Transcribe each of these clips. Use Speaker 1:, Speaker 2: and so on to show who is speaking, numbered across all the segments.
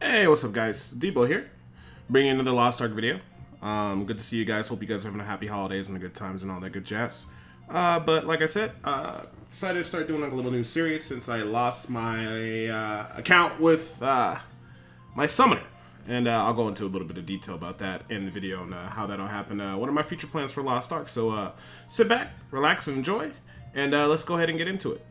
Speaker 1: Hey, what's up guys? Debo here, bringing another Lost Ark video. Good to see you guys. Hope you guys are having a happy holidays and a good times and all that good jazz. But like I said, decided to start doing like a little new series since I lost my account with my summoner. And I'll go into a little bit of detail about that in the video and how that'll happen. What are my future plans for Lost Ark? So sit back, relax, and enjoy. And let's go ahead and get into it.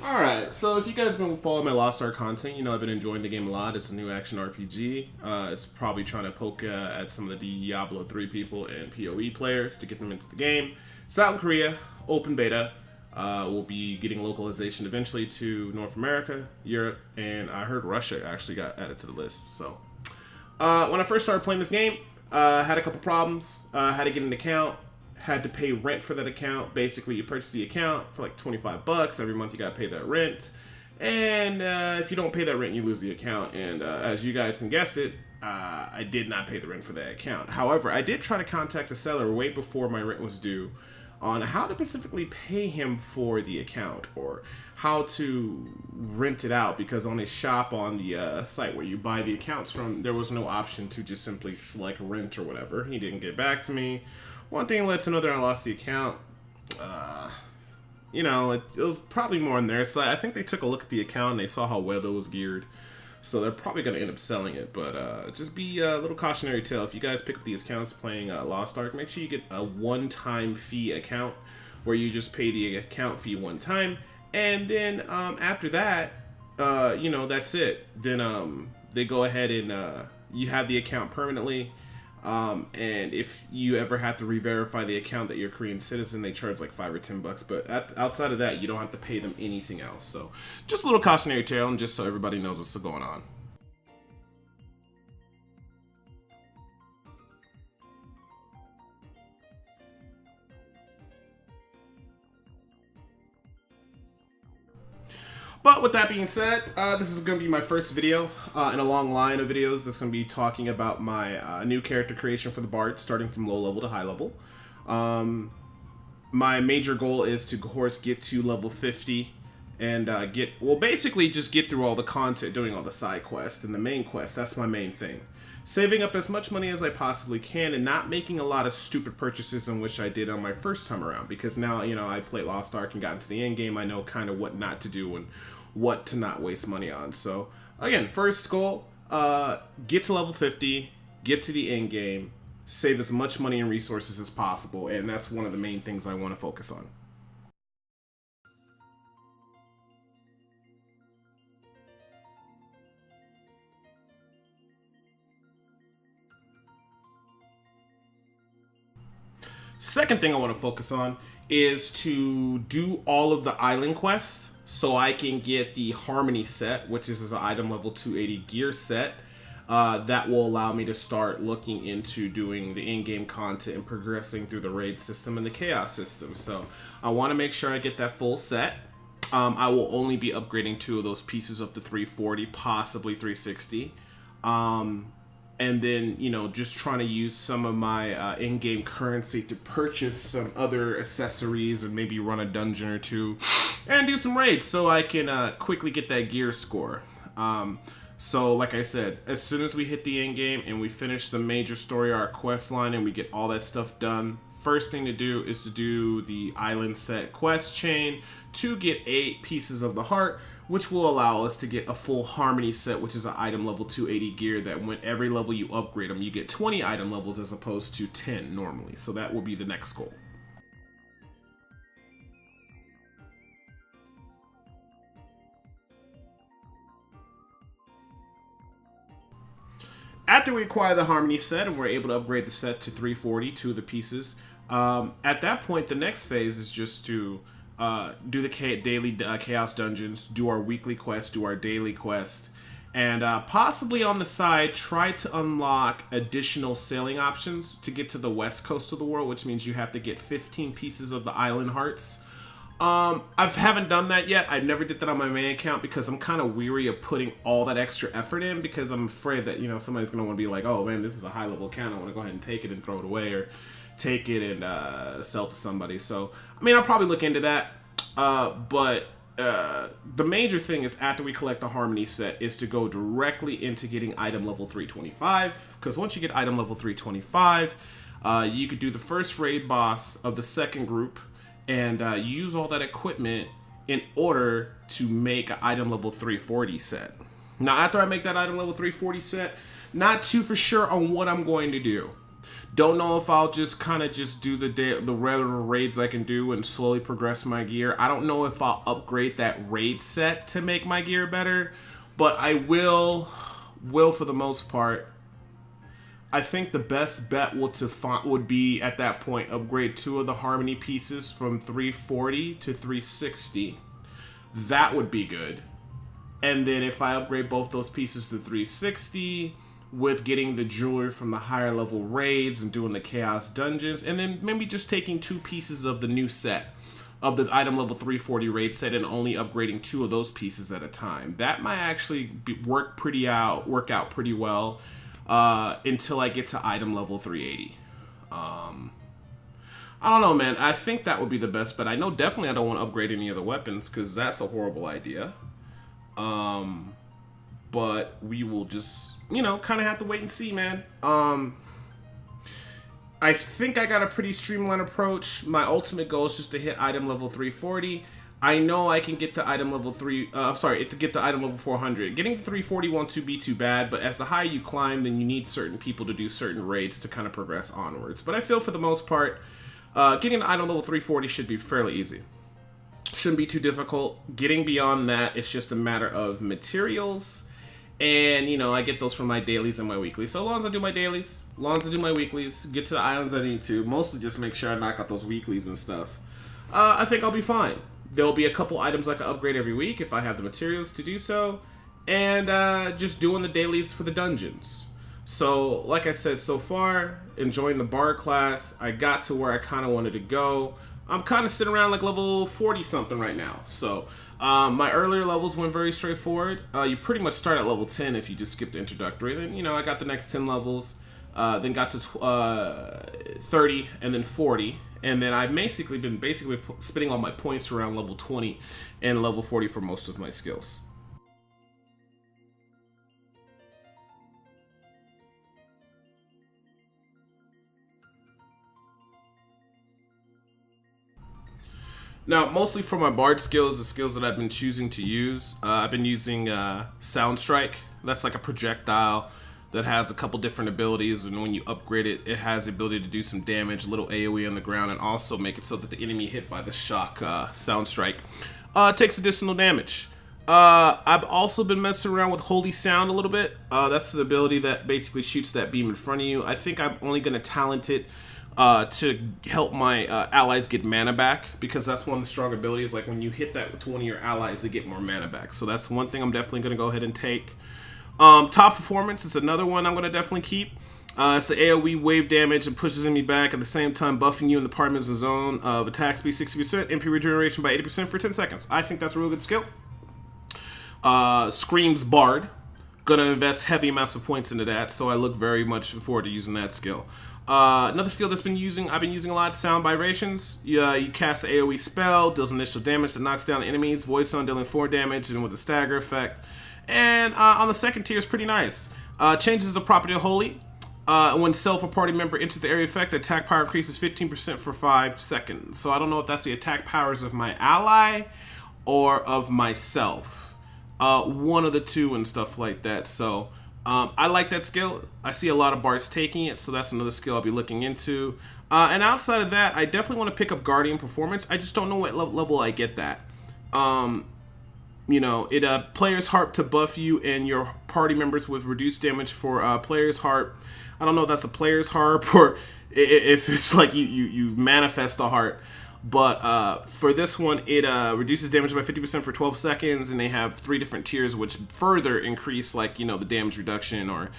Speaker 1: Alright, so if you guys have been following my Lost Ark content, you know I've been enjoying the game a lot. It's a new action RPG. It's probably trying to poke at some of the Diablo 3 people and PoE players to get them into the game. It's out in Korea, open beta. We'll be getting localization eventually to North America, Europe, and I heard Russia actually got added to the list. So when I first started playing this game, I had a couple problems. Had to get an account. Had to pay rent for that account. Basically, you purchase the account for like 25 bucks. Every month you gotta pay that rent. And if you don't pay that rent, you lose the account. And as you guys can guess it, I did not pay the rent for that account. However, I did try to contact the seller way before my rent was due on how to specifically pay him for the account or how to rent it out, because on his shop on the site where you buy the accounts from, there was no option to just simply select rent or whatever. He didn't get back to me. One thing led to another. I lost the account. You know, it was probably more on their side. I think they took a look at the account and they saw how well it was geared. So they're probably going to end up selling it. But just be a little cautionary tale. If you guys pick up these accounts playing Lost Ark, make sure you get a one-time fee account where you just pay the account fee one time. And then after that, you know, that's it. Then they go ahead and you have the account permanently. And if you ever have to re-verify the account that you're a Korean citizen, they charge like $5 or $10. But outside of that, you don't have to pay them anything else. So just a little cautionary tale, and just so everybody knows what's going on. But with that being said, this is going to be my first video in a long line of videos that's going to be talking about my new character creation for the bards, starting from low level to high level. My major goal is to, of course, get to level 50 and basically just get through all the content, doing all the side quests and the main quest. That's my main thing. Saving up as much money as I possibly can and not making a lot of stupid purchases, in which I did on my first time around, because now, you know, I played Lost Ark and got into the end game. I know kind of what not to do and what to not waste money on. So again, first goal, get to level 50, get to the end game, save as much money and resources as possible, and that's one of the main things I want to focus on. Second thing I want to focus on is to do all of the island quests so I can get the Harmony set, which is an item level 280 gear set. That will allow me to start looking into doing the in-game content and progressing through the raid system and the chaos system. So I want to make sure I get that full set. I will only be upgrading 2 of those pieces up to 340, possibly 360. And then, you know, just trying to use some of my in-game currency to purchase some other accessories and maybe run a dungeon or 2 and do some raids so I can quickly get that gear score. So like I said, as soon as we hit the end game and we finish the major story arc quest line and we get all that stuff done, first thing to do is to do the island set quest chain to get 8 pieces of the heart, which will allow us to get a full Harmony set, which is an item level 280 gear that when every level you upgrade them, you get 20 item levels as opposed to 10 normally. So that will be the next goal. After we acquire the Harmony set and we're able to upgrade the set to 340, 2 of the pieces, at that point, the next phase is just to do the daily chaos dungeons, do our weekly quest, do our daily quest, and possibly on the side try to unlock additional sailing options to get to the west coast of the world, which means you have to get 15 pieces of the island hearts. I haven't done that yet. I never did that on my main account because I'm kind of weary of putting all that extra effort in, because I'm afraid that, you know, somebody's going to want to be like, oh man, this is a high level account, I want to go ahead and take it and throw it away, or take it and sell to somebody. So, I mean, I'll probably look into that. But the major thing is, after we collect the Harmony set, is to go directly into getting item level 325. Because once you get item level 325, you could do the first raid boss of the second group, and use all that equipment in order to make an item level 340 set. Now, after I make that item level 340 set, not too for sure on what I'm going to do. Don't know if I'll just kind of just do the regular raids I can do and slowly progress my gear. I don't know if I'll upgrade that raid set to make my gear better, but I will for the most part. I think the best bet would be at that point upgrade 2 of the Harmony pieces from 340 to 360. That would be good. And then if I upgrade both those pieces to 360 with getting the jewelry from the higher level raids and doing the chaos dungeons, and then maybe just taking 2 pieces of the new set of the item level 340 raid set and only upgrading 2 of those pieces at a time. That might actually work out pretty well. Until I get to item level 380. I don't know, man. I think that would be the best, but I know definitely I don't want to upgrade any of the weapons, because that's a horrible idea. But we will just, you know, kind of have to wait and see, man. I think I got a pretty streamlined approach. My ultimate goal is just to hit item level 340. I know I can get to item level to get to item level 400. Getting to 340 won't be too bad, but as the higher you climb, then you need certain people to do certain raids to kind of progress onwards. But I feel for the most part, getting to item level 340 should be fairly easy. Shouldn't be too difficult. Getting beyond that, it's just a matter of materials. And, you know, I get those from my dailies and my weeklies. So long as I do my dailies, long as I do my weeklies, get to the islands I need to, mostly just make sure I knock out those weeklies and stuff, I think I'll be fine. There'll be a couple items I can upgrade every week if I have the materials to do so. And just doing the dailies for the dungeons. So, like I said, so far, enjoying the bard class. I got to where I kind of wanted to go. I'm kind of sitting around like level 40-something right now. So, my earlier levels went very straightforward. You pretty much start at level 10 if you just skip the introductory. Then, you know, I got the next 10 levels. Then got to 30 and then 40. And then I've been spending all my points around level 20 and level 40 for most of my skills. Now, mostly for my bard skills, the skills that I've been choosing to use, I've been using Sound Strike. That's like a projectile that has a couple different abilities, and when you upgrade it, it has the ability to do some damage, a little AoE on the ground, and also make it so that the enemy hit by the shock Sound Strike takes additional damage. I've also been messing around with Holy Sound a little bit. That's the ability that basically shoots that beam in front of you. I think I'm only going to talent it to help my allies get mana back, because that's one of the strong abilities. Like when you hit that to one of your allies, they get more mana back. So that's one thing I'm definitely going to go ahead and take. Top Performance is another one I'm going to definitely keep. It's an AoE wave damage and pushes enemy back at the same time buffing you in the Parmesan zone of attack speed 60%, MP regeneration by 80% for 10 seconds. I think that's a real good skill. Scream's Bard. Gonna invest heavy amounts of points into that, so I look very much forward to using that skill. Another skill I've been using a lot, Sound Vibrations. You cast an AoE spell, deals initial damage that knocks down enemies, voice sound dealing 4 damage, and with a stagger effect. And on the second tier is pretty nice. Changes the property of Holy. When self or party member enters the area effect, the attack power increases 15% for 5 seconds. So I don't know if that's the attack powers of my ally or of myself. One of the two and stuff like that. So I like that skill. I see a lot of bards taking it, so that's another skill I'll be looking into. And outside of that, I definitely want to pick up Guardian Performance. I just don't know what level I get that. You know, it Player's Heart to buff you and your party members with reduced damage for Player's Heart. I don't know if that's a Player's Heart or if it's like you manifest a heart. But for this one, it reduces damage by 50% for 12 seconds, and they have 3 different tiers which further increase, like, you know, the damage reduction or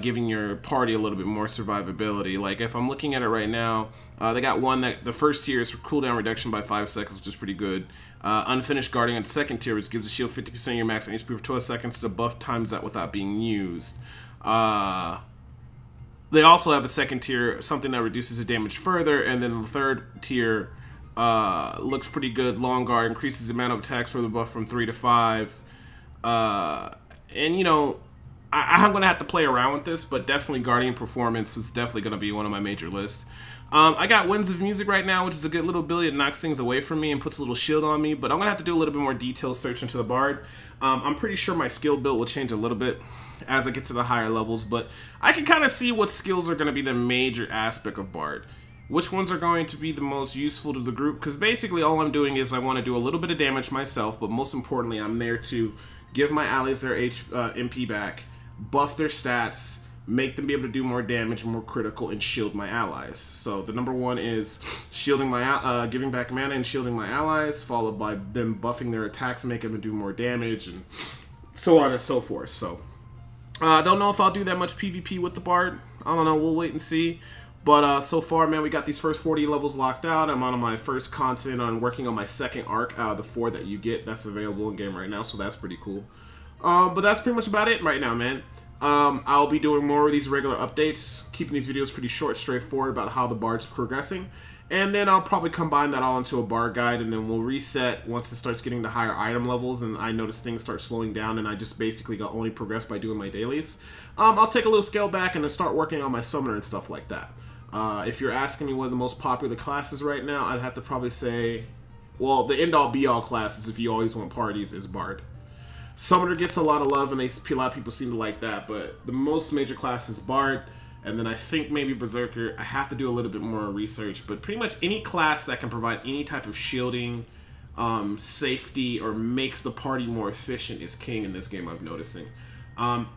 Speaker 1: giving your party a little bit more survivability. Like, if I'm looking at it right now, they got one that the first tier is cooldown reduction by 5 seconds, which is pretty good. Unfinished Guardian, the second tier, which gives a shield 50% of your max HP for 12 seconds. The buff times that without being used. They also have a second tier, something that reduces the damage further, and then the third tier looks pretty good. Long Guard increases the amount of attacks for the buff from 3 to 5. And, you know, I'm going to have to play around with this, but definitely Guardian Performance was definitely going to be one of my major lists. I got Winds of Music right now, which is a good little ability that knocks things away from me and puts a little shield on me, but I'm going to have to do a little bit more detailed search into the Bard. I'm pretty sure my skill build will change a little bit as I get to the higher levels, but I can kind of see what skills are going to be the major aspect of Bard. Which ones are going to be the most useful to the group, because basically all I'm doing is I want to do a little bit of damage myself, but most importantly I'm there to give my allies their MP back, buff their stats, make them be able to do more damage, more critical, and shield my allies. So the number one is shielding my giving back mana and shielding my allies, followed by them buffing their attacks and making them do more damage, and so on and so forth. So I don't know if I'll do that much PvP with the Bard. I don't know, we'll wait and see. But so far, man, we got these first 40 levels locked out. I'm on my first content on working on my second arc out of the 4 that you get. That's available in game right now, so that's pretty cool. But that's pretty much about it right now, man. I'll be doing more of these regular updates, keeping these videos pretty short, straightforward about how the Bard's progressing. And then I'll probably combine that all into a Bard guide, and then we'll reset once it starts getting to higher item levels and I notice things start slowing down and I just basically got only progress by doing my dailies. I'll take a little scale back and then start working on my summoner and stuff like that. If you're asking me what are the most popular classes right now, I'd have to probably say, well, the end-all be-all classes, if you always want parties, is Bard. Summoner gets a lot of love, and a lot of people seem to like that, but the most major class is Bard, and then I think maybe Berserker. I have to do a little bit more research, but pretty much any class that can provide any type of shielding, safety, or makes the party more efficient is king in this game, I'm noticing.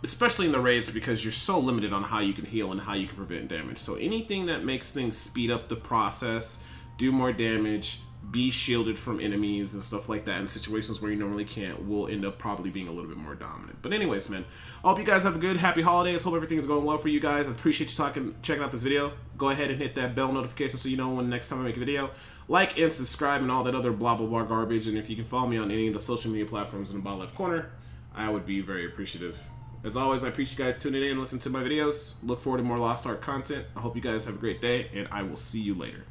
Speaker 1: Especially in the raids, because you're so limited on how you can heal and how you can prevent damage. So anything that makes things speed up the process, do more damage, be shielded from enemies and stuff like that in situations where you normally can't, will end up probably being a little bit more dominant. But anyways, man, I hope you guys have a good, happy holidays. Hope everything's going well for you guys. I appreciate you checking out this video. Go ahead and hit that bell notification so you know when next time I make a video. Like and subscribe and all that other blah blah blah garbage. And if you can follow me on any of the social media platforms in the bottom left corner, I would be very appreciative. As always, I appreciate you guys tuning in and listening to my videos. Look forward to more Lost Ark content. I hope you guys have a great day, and I will see you later.